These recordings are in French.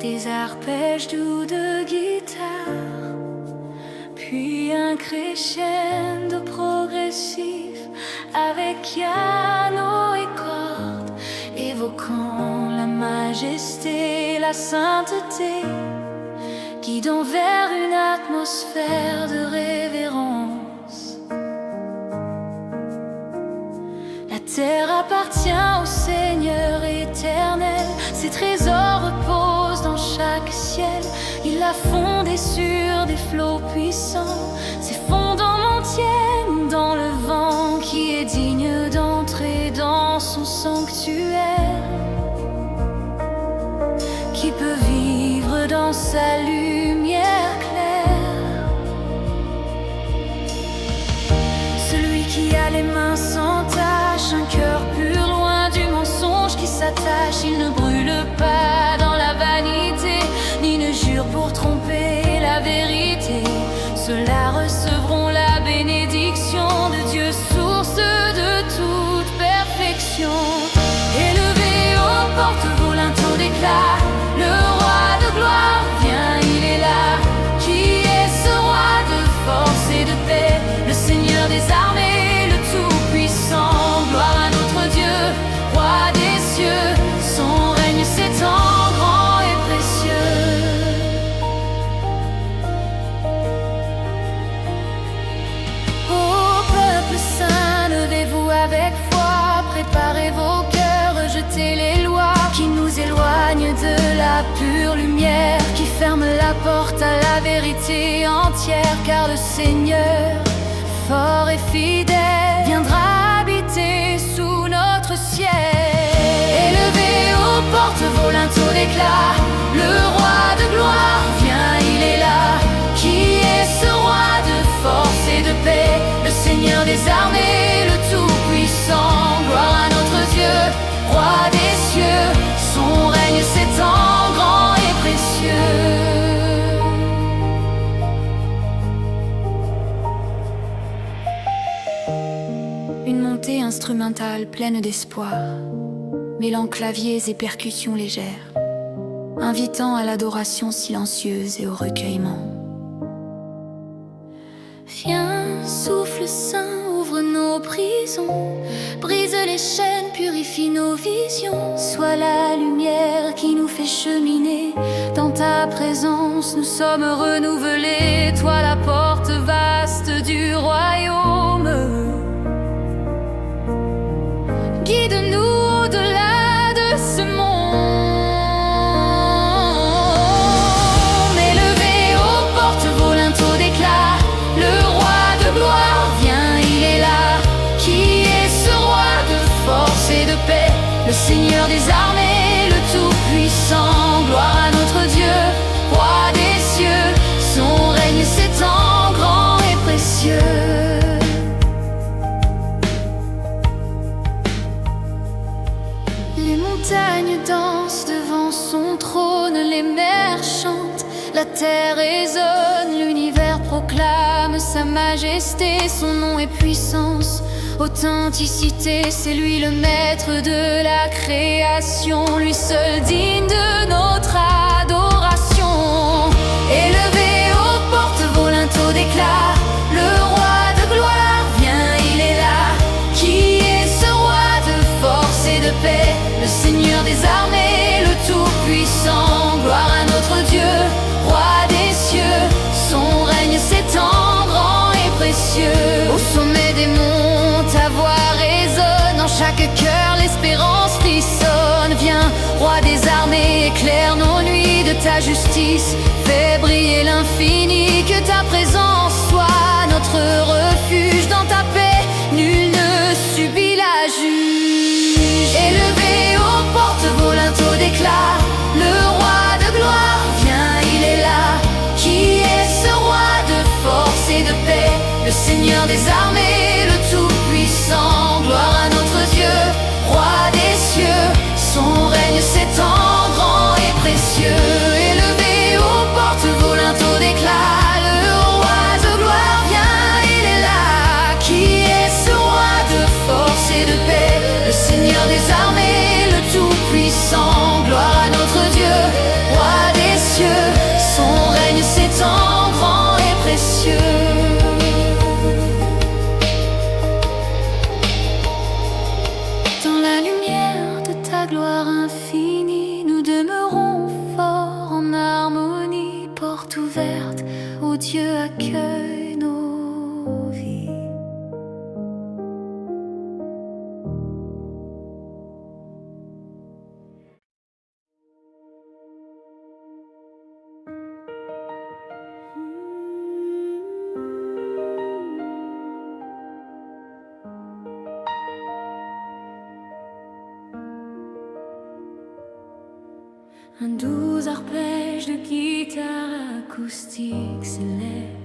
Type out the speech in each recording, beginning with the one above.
des arpèges doux de guitare, puis un crescendo progressif avec piano et cordes, évoquant la majesté, la sainteté, guidant vers une atmosphère de révérence. La terre appartient au Seigneur éternel, ses trésors reposent dans chaque ciel. Il l'a fondée sur des flots puissants, ses fondements tiennent dans le vent, qui est digne d'entrer dans son sanctuaire. Qui peut vivre dans sa lumière claire? Celui qui a les mains sans tache, un cœur pur loin du mensonge qui s'attache. Il ne brûle pas dans la vanité, ni ne jure pour tromper la vérité. Ceux-là recevront la bénédiction de Dieu, source de toute perfection. Élevé aux portes vos linteaux d'éclat, le roi de gloire vient, il est là. Qui est ce roi de force et de paix? Le Seigneur des armées, le Tout-Puissant. Gloire à notre Dieu, roi des cieux. Son règne s'étend grand et précieux. Ô peuple saint, levez-vous avec foi, préparez vos cœurs, rejetez les lois qui nous éloignent de la pure lumière, qui ferme la porte à la vérité entière. Car le Seigneur, fort et fidèle, viendra habiter sous notre ciel. Élevez aux portes vos linteaux d'éclat, le roi de gloire vient, il est là. Qui est ce roi de force et de paix? Le Seigneur des armées, le Tout-Puissant. Gloire à notre Dieu, roi des cieux. Son règne s'étend grand et précieux. Une montée instrumentale pleine d'espoir, mêlant claviers et percussions légères, invitant à l'adoration silencieuse et au recueillement. Viens, souffle saint, ouvre nos prisons, brise les chaînes, purifie nos visions. Sois la lumière qui nous fait cheminer. Dans ta présence, nous sommes renouvelés. Toi, la porte vaste du royaume. Guide-nous au-delà de ce monde. Élevez aux portes vos linteaux d'éclat, le roi de gloire vient, il est là. Qui est ce roi de force et de paix? Le Seigneur des armées, le Tout-Puissant. Gloire à notre Dieu, roi des cieux. Son règne s'étend grand et précieux. Les montagnes dansent devant son trône, les mers chantent, la terre résonne, l'univers proclame sa majesté, son nom et puissance. Authenticité, c'est lui le maître de la création, lui seul digne de notre adoration. Élevez aux portes vos linteaux d'éclat, le roi de gloire vient, il est là. Qui est ce roi de force et de paix? Le Seigneur des armées, le Tout-Puissant. Gloire à notre Dieu, roi des cieux. Son règne s'étend grand et précieux. Au sommet des monts, ta voix résonne. Dans chaque cœur, l'espérance frissonne. Viens, roi des armées, éclaire nos nuits de ta justice. Fais briller l'infini, que ta présence soit notre refuge. Dans ta paix, nul ne subit la juge. Élevez aux portes vos linteaux d'éclat, le roi de gloire vient, il est là. Qui est ce roi de force et de paix? Le Seigneur des armées, le Tout-Puissant. Gloire à notre Dieu, roi des cieux. Son règne s'étend grand et précieux. Élevez aux portes vos linteaux d'éclat, le roi de gloire vient, il est là. Qui est ce roi de force et de paix? Le Seigneur des armées, le Tout-Puissant. Gloire à notre Dieu, roi des l'infini, nous demeurons forts en harmonie. Porte ouverte où Dieu accueille nos vies. Un doux arpège de guitare acoustique s'élève,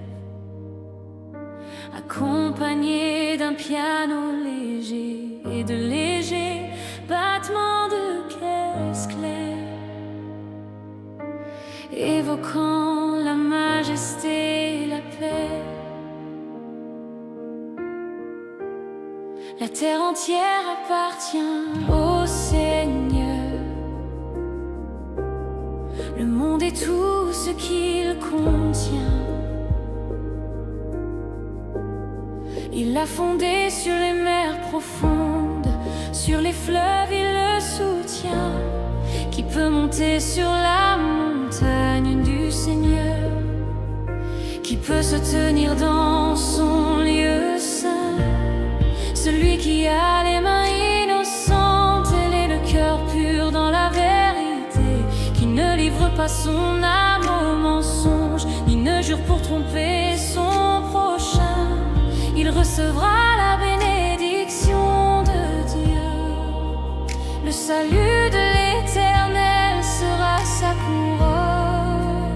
accompagné d'un piano léger et de légers battements de caisse claire, évoquant la majesté et la paix. La terre entière appartient au Seigneur. Le monde et tout ce qu'il contient. Il l'a fondé sur les mers profondes, sur les fleuves il le soutient. Qui peut monter sur la montagne du Seigneur? Qui peut se tenir dans son lieu saint? Celui qui a les mains innocentes et le cœur pur dans la vérité, qui ne livre pas son âme au mensonge, ni ne jure pour tromper son prochain. Il recevra la bénédiction de Dieu. Le salut de l'Éternel sera sa couronne.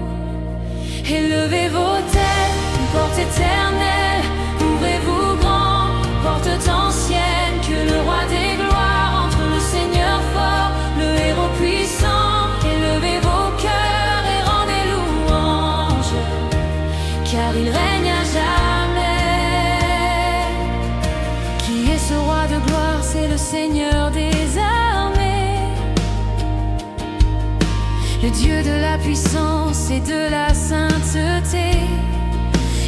Élevez vos têtes, portes éternelles, ouvrez-vous grand, portes anciennes, que le roi des gloires entre le Seigneur fort, le héros puissant. Élevez vos cœurs et rendez louange, car il règne à jamais. Qui est ce roi de gloire? C'est le Seigneur des armées, le Dieu de la puissance et de la sainteté.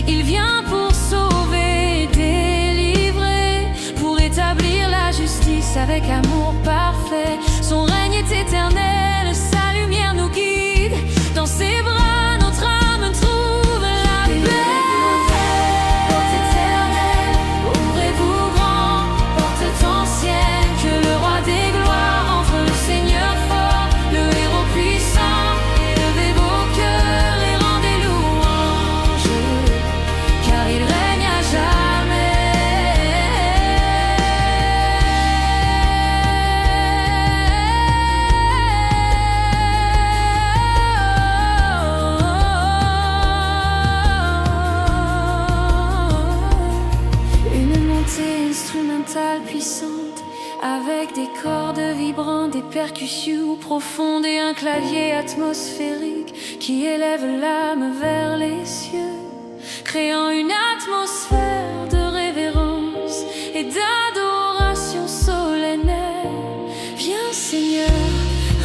Il vient pour sauver, délivrer, pour établir la justice avec amour parfait. Son règne est éternel, sa lumière nous guide. Dans ses bras, notre âme trouve la paix. Porte éternelle, ouvrez-vous grand, porte ancienne, que le roi des gloires entre le Seigneur fort, le héros puissant. Élevez vos cœurs et rendez louange, car il règne à jamais. Une montée instrumentale puissante, avec des cordes vibrantes, des percussions profondes et un clavier atmosphérique qui élève l'âme vers les cieux, créant une atmosphère de révérence et d'adoration solennelle. Viens Seigneur,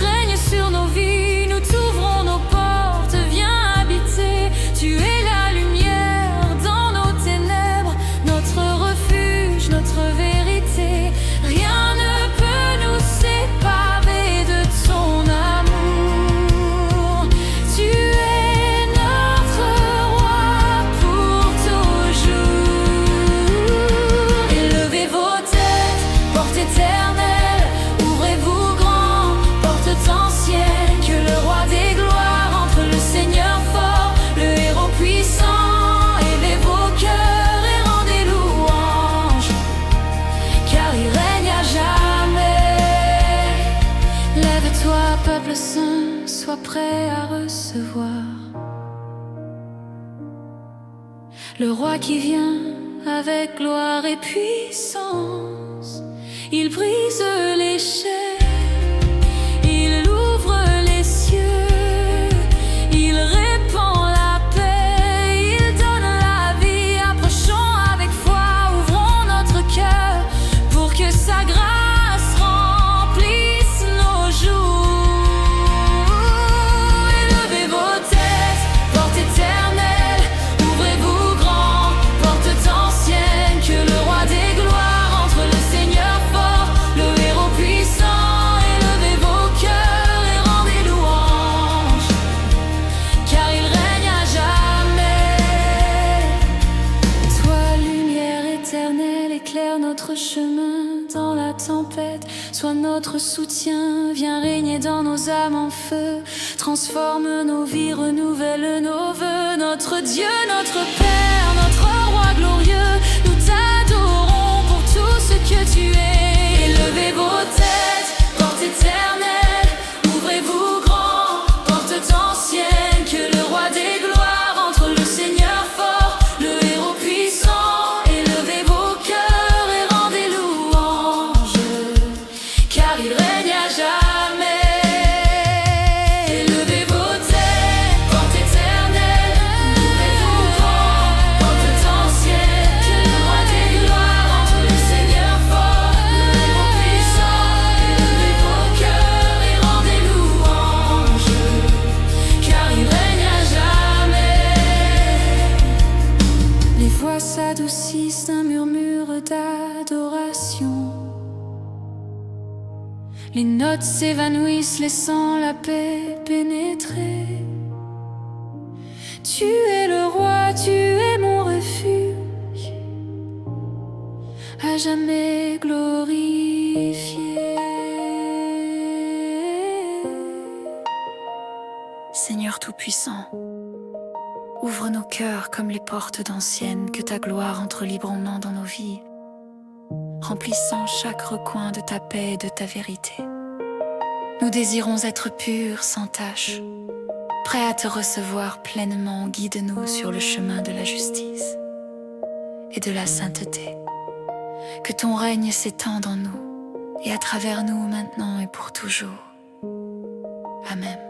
règne sur nos vies, nous t'ouvrons nos portes, viens habiter. Tu es la lumière dans nos ténèbres, notre refuge, notre vérité. Rien ne peut nous séparer de ton amour. Tu es notre roi pour toujours. Élevez vos têtes, portes éternelles, ouvrez-vous grand, portes anciennes, que le roi des gloires entre le Seigneur fort, le héros puissant. Élevez vos cœurs et rendez louange, car il règne à jamais. Lève-toi, peuple saint, sois prêt à recevoir le roi qui vient avec gloire et puissance. Il brise les chaînes, il ouvre les cieux, il répand la paix, il donne la vie. Approchons avec foi, ouvrons notre cœur pour que sa grâce remplisse nos jours. Élevez vos têtes, portes éternelles, ouvrez-vous grand, portes anciennes, que le roi des gloires entre le Seigneur fort, le héros puissant. nos âmes en feu. Transforme nos vies, renouvelle nos vœux. Notre Dieu, notre Père, notre Roi glorieux, nous t'adorons pour tout ce que tu es. Élevez vos têtes, porte éternelle, ouvrez-vous grand, porte ancienne, que le Roi des gloires entre, le Seigneur fort, le héros puissant. Élevez vos cœurs et rendez louange, car il règne à jamais. Élevez vos têtes, porte éternelle, ouvrez-vous grand, porte ancienne, que le Roi des gloires entre, le Seigneur fort, le héros puissant. Élevez vos cœurs et rendez louange, car il règne à jamais. Les voix s'adoucissent d'un murmure d'adoration. Les notes s'évanouissent, laissant la paix pénétrer. Tu es le Roi, tu es mon refuge, à jamais glorifié. Seigneur Tout-Puissant, ouvre nos cœurs comme les portes d'ancienne, que ta gloire entre librement dans nos vies, remplissant chaque recoin de ta paix et de ta vérité. Nous désirons être purs, sans tache, prêts à te recevoir pleinement. Guide-nous sur le chemin de la justice et de la sainteté. Que ton règne s'étende en nous et à travers nous maintenant et pour toujours. Amen.